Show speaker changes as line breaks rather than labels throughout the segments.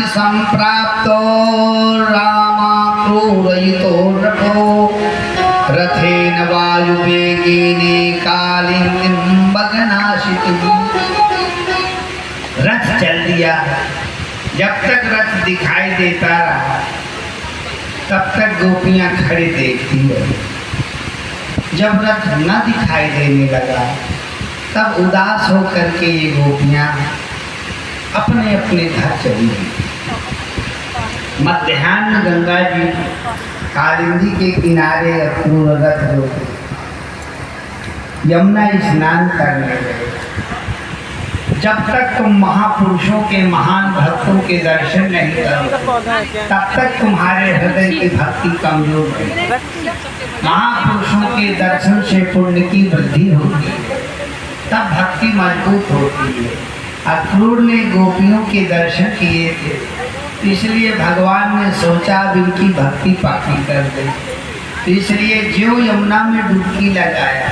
संप्राप्तो रामाक्रूरयितो रथो रथेन वायुवेगेन कालिंदीं भग्नाशितुं। रथ चल दिया। जब तक रथ दिखाई देता रहा तब तक गोपियां खड़ी देखती रही। जब रथ न दिखाई देने लगा तब उदास होकर के ये गोपियां अपने अपने घर चली गई। मध्याह्न गंगा जी कालिंदी के किनारे अक्रूर रथ रोके यमुना स्नान करने गए। जब तक तुम महापुरुषों के महान भक्तों के दर्शन नहीं करो तब तक तुम्हारे हृदय की भक्ति कमजोर है। महापुरुषों के दर्शन से पुण्य की वृद्धि होती है, तब भक्ति मजबूत होती है। अक्रूर ने गोपियों के दर्शन किए थे, इसलिए भगवान ने सोचा अब इनकी भक्ति पाकी कर दे। इसलिए जो यमुना में डुबकी लगाया,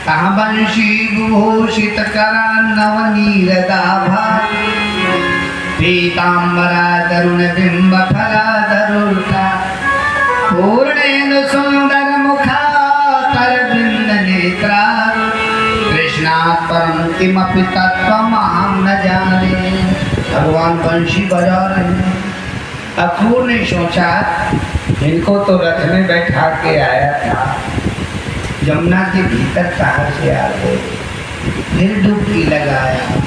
कहाँ बंशी विभूषित करा नवनीरदाभा पीताम्बरा तरुण बिंब फला तरुता पूर्णेन्दु सुंदर मुखा करबिंद नेत्रा कृष्णात् परं किमपि तत्त्वमहं न जाने। भगवान बंशी बजा रहे। अक्रूर ने सोचा इनको तो रथ में बैठा के आया था, यमुना के भीतर कहाँ से आ गए। फिर डुबकी लगाया,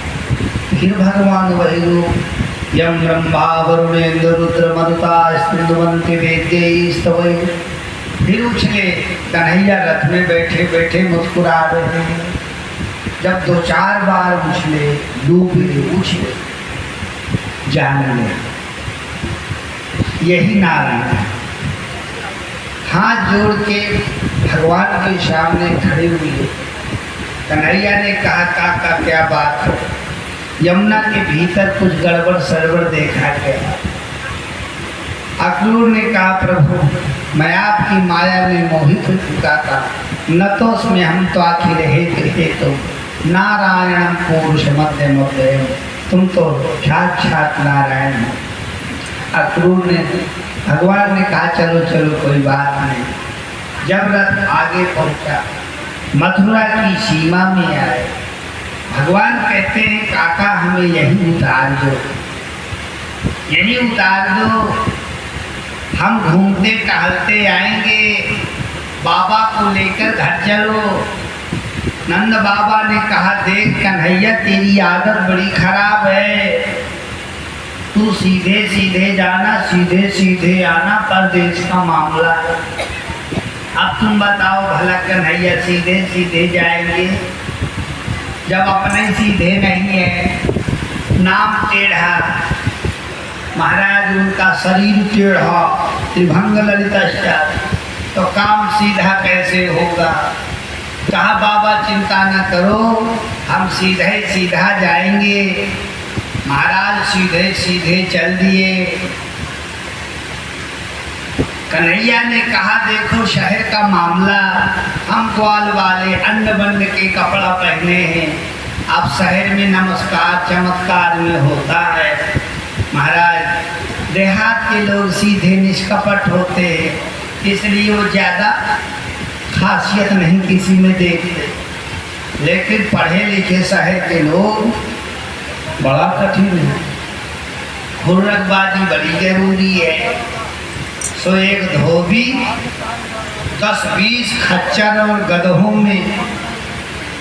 फिर भगवान वही रूप यम ब्रह्मा वरुणेन्द्र रुद्र मरुता स्पंदवन्ति वेद्यैस्तवै। फिर उछले। कन्हैया रथ में बैठे बैठे मुस्कुरा रहे हैं। जब 2-4 बार उछले, डूबे, उछले, जानने यही नारायण है। हाथ जोड़ के भगवान के सामने खड़े हुए। कन्हैया ने कहा काका क्या बात है। यमुना के भीतर कुछ गड़बड़ सड़बड़ देखा गया। अक्रूर ने कहा प्रभु मैं आपकी माया में मोहित हो चुका था, न तो उसमें हम तो आखिर रहे तो नारायण पुरुष मध्य मध्य, तुम तो साक्षात नारायण हो। अक्रूर ने भगवान ने कहा चलो चलो कोई बात नहीं। जब रथ आगे पहुंचा, मथुरा की सीमा में आए, भगवान कहते हैं काका हमें यहीं उतार दो, यहीं उतार दो, हम घूमते टहलते आएंगे, बाबा को लेकर घर चलो। नंद बाबा ने कहा देख कन्हैया तेरी आदत बड़ी खराब है, तू सीधे सीधे जाना सीधे सीधे आना, परदेश का मामला है। अब तुम बताओ भला कन्हैया सीधे सीधे जाएंगे जब अपने सीधे नहीं है, नाम टेढ़ा, महाराज उनका शरीर टेढ़ा, त्रिभंग ललिताचार्य, तो काम सीधा कैसे होगा। कहा बाबा चिंता न करो, हम सीधे सीधा जाएंगे। महाराज सीधे सीधे चल दिए। कन्हैया ने कहा देखो शहर का मामला, हम ग्वाल वाले अन्न बन्न के कपड़ा पहने हैं, अब शहर में नमस्कार चमत्कार में होता है। महाराज देहात के लोग सीधे निष्कपट होते हैं, इसलिए वो ज़्यादा खासियत नहीं किसी में देखते, लेकिन पढ़े लिखे शहर के लोग बड़ा कठिन है। हुर्रतबाजी बड़ी जरूरी है। सो एक धोबी 10-20 खच्चर और गधों में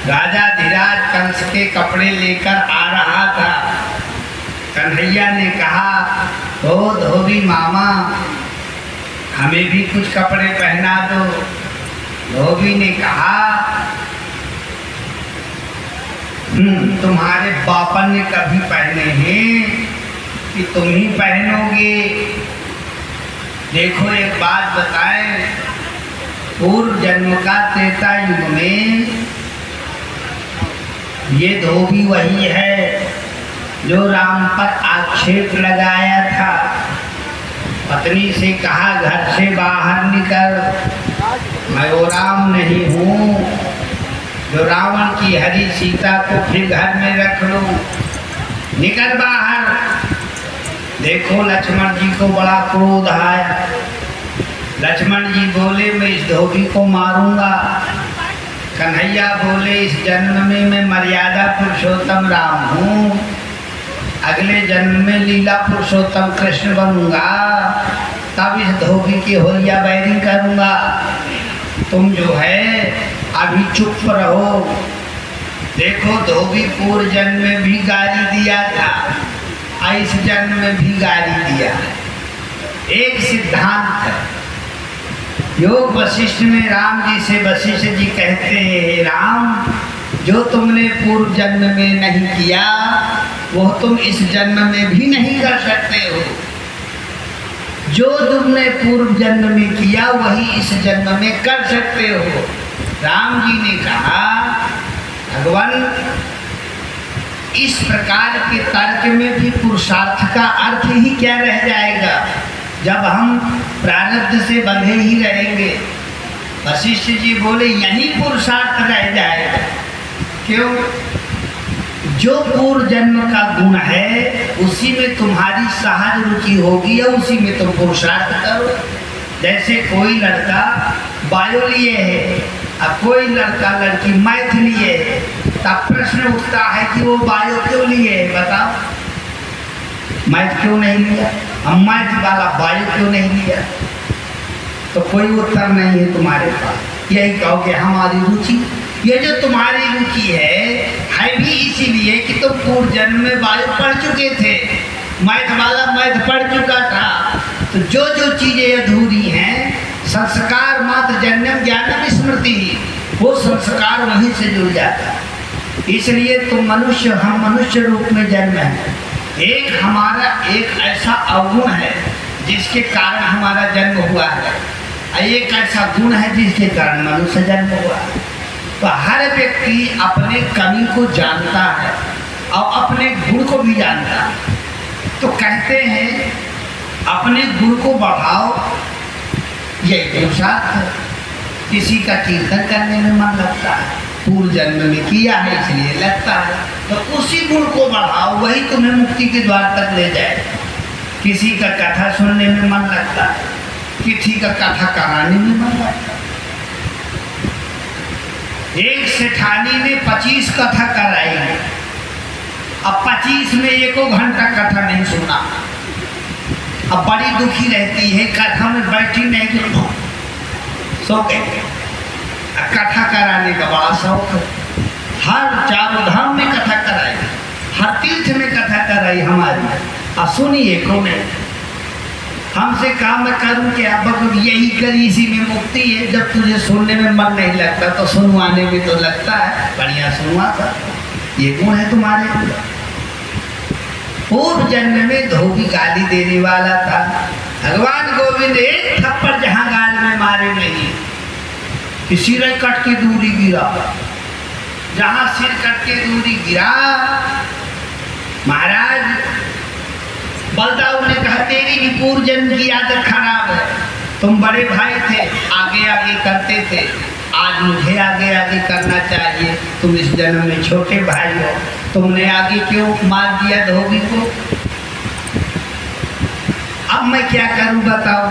राजा धीराज कंस के कपड़े लेकर आ रहा था। कन्हैया ने कहा ओ धोबी मामा हमें भी कुछ कपड़े पहना दो। धोबी ने कहा तुम्हारे बापन ने कभी पहने हैं कि तुम ही पहनोगे। देखो एक बात बताएं, पूर्व जन्म का त्रेता युग में ये धोबी वही है जो राम पर आक्षेप लगाया था। पत्नी से कहा घर से बाहर निकल, मैं वो राम नहीं हूँ जो रावण की हरी सीता को फिर घर में रख लूं, निकल बाहर। देखो लक्ष्मण जी को बड़ा क्रोध आया। लक्ष्मण जी बोले मैं इस धोबी को मारूंगा। कन्हैया बोले इस जन्म में मैं मर्यादा पुरुषोत्तम राम हूँ, अगले जन्म में लीला पुरुषोत्तम कृष्ण बनूंगा, तब इस धोबी की होलिया बैरी करूंगा। तुम जो है अभी चुप रहो। देखो धोबी पूर्व जन्म में भी गाली दिया था, इस जन्म में भी गाली दिया। एक सिद्धांत है योग वशिष्ठ में, राम जी से वशिष्ठ जी कहते हैं राम जो तुमने पूर्व जन्म में नहीं किया वो तुम इस जन्म में भी नहीं कर सकते हो, जो तुमने पूर्व जन्म में किया वही इस जन्म में कर सकते हो। राम जी ने कहा भगवान इस प्रकार के तर्क में भी पुरुषार्थ का अर्थ ही क्या रह जाएगा जब हम प्रारब्ध से बंधे ही रहेंगे। वशिष्ठ जी बोले यही पुरुषार्थ रह जाएगा। क्यों? जो पूर्व जन्म का गुण है उसी में तुम्हारी सहज रुचि होगी या उसी में तुम पुरुषार्थ करो। जैसे कोई लड़का बायो लिए है और कोई लड़का लड़की मैथ लिए है, तब प्रश्न उठता है कि वो बायो क्यों लिए है, बताओ मैथ क्यों नहीं लिया, हम मैथ वाला बायो क्यों नहीं लिया। तो कोई उत्तर नहीं है तुम्हारे पास। यही कहोगे हमारी रुचि, ये जो तुम्हारी रुचि है भी इसीलिए कि तुम पूर्व जन्म में बायो पढ़ चुके थे, मैथ वाला मैथ पढ़ चुका था। तो जो जो चीज़ें अधूरी हैं, संस्कार मात्र जन्म ज्ञान स्मृति ही, वो संस्कार वहीं से जुड़ जाता है। इसलिए तुम मनुष्य, हम मनुष्य रूप में जन्म है। एक हमारा एक ऐसा अवगुण है जिसके कारण हमारा जन्म हुआ है, एक ऐसा गुण है जिसके कारण मनुष्य जन्म हुआ है। तो हर व्यक्ति अपने कमी को जानता है और अपने गुण को भी जानता है। तो कहते हैं अपने गुण को बढ़ाओ, यही पुरुषार्थ है। किसी का कीर्तन करने में मन लगता है, पूर्व जन्म में किया है इसलिए लगता है, तो उसी गुण को बढ़ाओ, वही तुम्हें मुक्ति के द्वार तक ले जाए। किसी का कथा सुनने में मन लगता है, किसी का कथा कराने में मन लगता है। एक सेठानी ने 25 कथा कराई, अब 25 में एको घंटा कथा नहीं सुना। अब बड़ी दुखी रहती है, कथा में बैठी नहीं सो गए। कथा कराने का बड़ा शौक है, हर चारों धाम में कथा कराई, हर तीर्थ में कथा कराई हमारी। अब सुनिए कौन है, हमसे काम मैं करूँ कि अब यही करी, इसी में मुक्ति है। जब तुझे सुनने में मन नहीं लगता तो सुनवाने में तो लगता है, बढ़िया सुनवा था। ये कौन है तुम्हारे अंदर? पूर्व जन्म में धोबी गाली देने वाला था, भगवान गोविंद एक थप्पड़ जहाँ गाल में मारे नहीं, कि सिर कट के दूरी गिरा, जहाँ सिर कट के दूरी गिरा, महाराज बलदाऊ ने कहा तेरी भी पूर्व जन्म की आदत खराब है। तुम बड़े भाई थे, आगे आगे करते थे, आज मुझे आगे आगे करना चाहिए। तुम इस जन्म में छोटे भाई हो, तुमने आगे क्यों मार दिया धोबी को? अब मैं क्या करूं बताओ,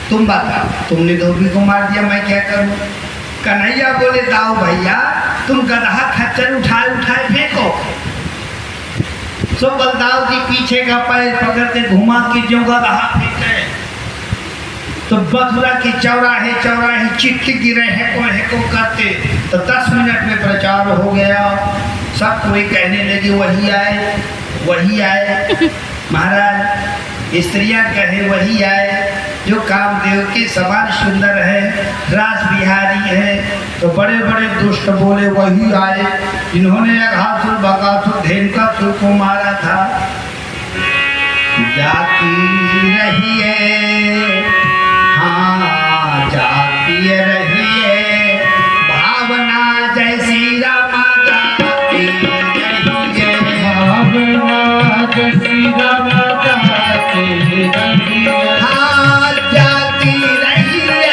तुम बताओ। तुमने धोबी को मार दिया, मैं क्या करूं? कन्हैया बोले दाऊ भैया तुम गधा खच्चर उठाए उठाए फेंको। सो बलदाऊ जी पीछे का पैर पकड़ते घुमा के जो गधा फेंके तो मथुरा के चौराहे चौराहे चिट्ठी गिरे है को करते तो 10 मिनट में प्रचार हो गया। सब कोई कहने लगे वही आए वही आए। महाराज स्त्रियां कहे वही आए जो कामदेव के समान सुंदर है, रास बिहारी है। तो बड़े बड़े दुष्ट बोले वही आए जिन्होंने अघासुर बकासुर धेनुकासुर को मारा था। जाती रही है, हाँ जाती रही है, भावना जैसी रामा जाती रही है, भावना जैसी रामा जाती रही है, हाँ जाती रही है,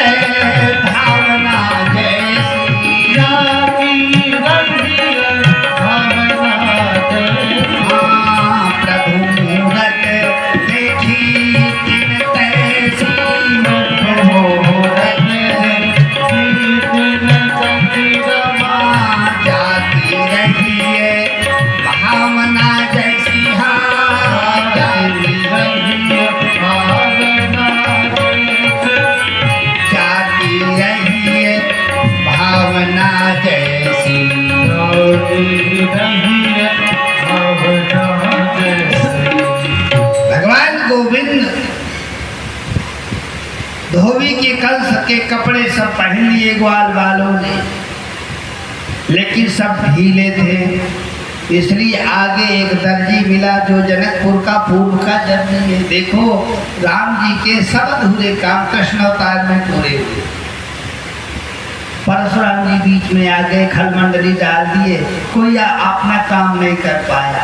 भावना जैसी जाती रही है, भावना जैसी। हाँ प्रभु मूरत देखी तिन तैसी, मूरत देखी तिन तैसी, जाती रही है, भावना जैसी, हाँ जाती रही है, भावना जाती रही है, भावना जैसी, भगवान गोविंद धोबी के कंस के कपड़े सब पहन लिए ग्वाल वालों ने, लेकिन सब ढीले थे। इसलिए आगे एक दर्जी मिला जो जनकपुर का पूर्व का जन्म है। देखो राम जी के सब अधूरे काम कृष्ण अवतार में पूरे हुए। परशुराम जी बीच में आ गए, खलमंडली डाल दिए, कोई अपना काम नहीं कर पाया।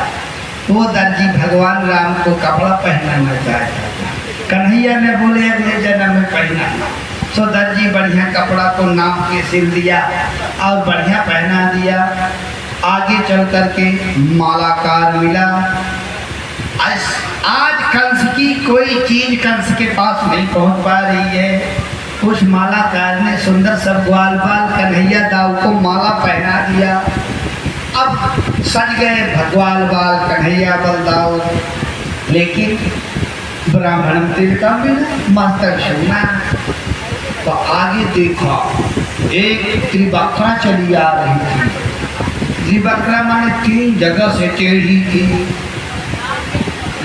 वो दर्जी भगवान राम को कपड़ा पहनाना चाहता था। कन्हैया ने बोले अगले जन्म में पहनाना। सो दर्जी बढ़िया कपड़ा को नाप के सिल दिया और बढ़िया पहना दिया। आगे चल करके मालाकार मिला। आज कंस की कोई चीज कंस के पास नहीं पहुंच पा रही है। उस मालाकार ने सुंदर सब ग्वाल बाल कन्हैया दाऊ को माला पहना दिया। अब सज गए भगवान बाल कन्हैया बलदाऊ, लेकिन ब्राह्मण तिलका मिला मास्टर सुना। तो आगे देखा एक त्रिबक्रा चली आ रही थी। त्रिबक्रा माने 3 जगह से टेढ़ी थी।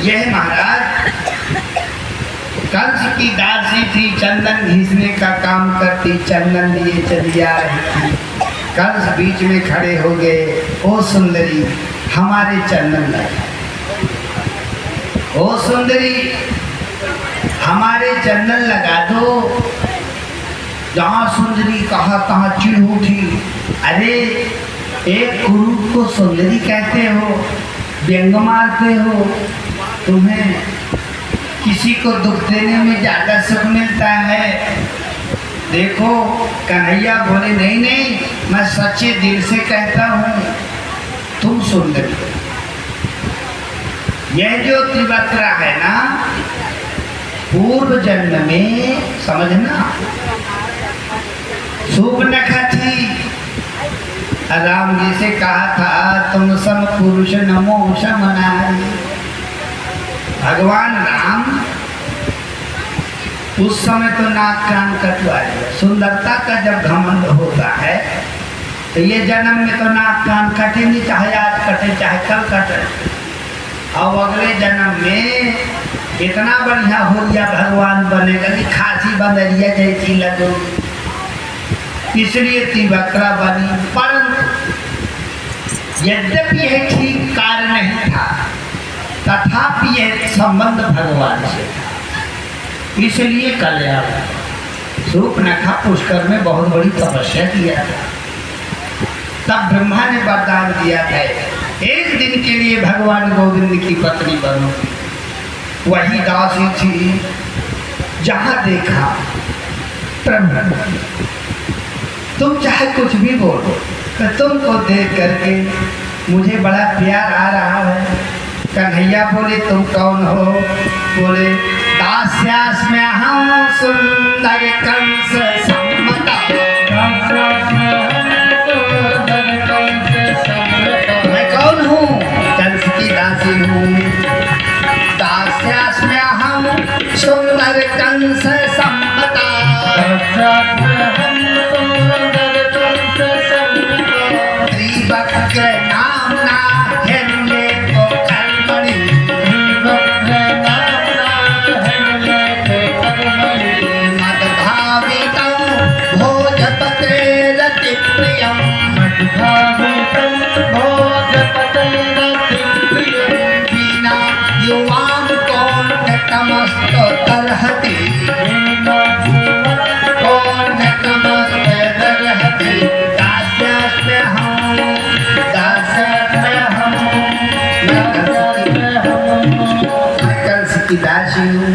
यह महाराज कंस की दासी थी, चंदन घिसने का काम करती, चंदन लिए चली आ रही थी। कंस बीच में खड़े हो गए, ओ सुंदरी हमारे चंदन लगा, ओ सुंदरी हमारे चंदन लगा दो। जहाँ सुंदरी कहा तहाँ चिढ़ उठी। अरे एक कुरूप को सुंदरी कहते हो, व्यंग मारते हो, तुम्हें किसी को दुख देने में ज़्यादा सुख मिलता है। देखो कन्हैया बोले नहीं नहीं मैं सच्चे दिल से कहता हूँ तुम सुंदरी। यह जो त्रिवक्रा है ना, पूर्व जन्म में समझना सूर्पनखा थी। राम जी से कहा था तुम सम पुरुष नमो समनारी। भगवान राम उस समय तो नाक कान कटवाए। सुंदरता का जब घमंड होता है तो ये जन्म में तो नाक कान कटे नहीं, चाहे आज कटे चाहे कल कटे। और अगले जन्म में इतना बढ़िया हो गया भगवान बनेगा कि खांसी बंदरिया जैसी लगो, इसलिए त्रिवक्रा बनी। परंतु यद्यपि यह ठीक कार्य नहीं था, तथापि यह संबंध भगवान से था, इसलिए कल्याण। सूर्पनखा पुष्कर में बहुत बड़ी तपस्या किया था। तब ब्रह्मा ने वरदान दिया था एक दिन के लिए भगवान गोविंद की पत्नी बनो। वही दासी थी, जहां देखा प्रभु तुम चाहे कुछ भी बोलो, तो तुमको देख करके मुझे बड़ा प्यार आ रहा है। कन्हैया बोले तुम कौन हो? बोले दास्यास में हम सुंदर कंस सम्मता। मैं कौन हूँ? कंस की दासी हूँ। दास्यास में हम सुंदर कंस सम्मता। त्रिवक्र नामना हिरण्ये को कर्मणि। मद्भावितं भोजपतेरतिप्रियम्। वीणा युवां कौण्डकमस्ततर्हति। कौण्डकमस्ततर्हति। कंस की दासी हूँ।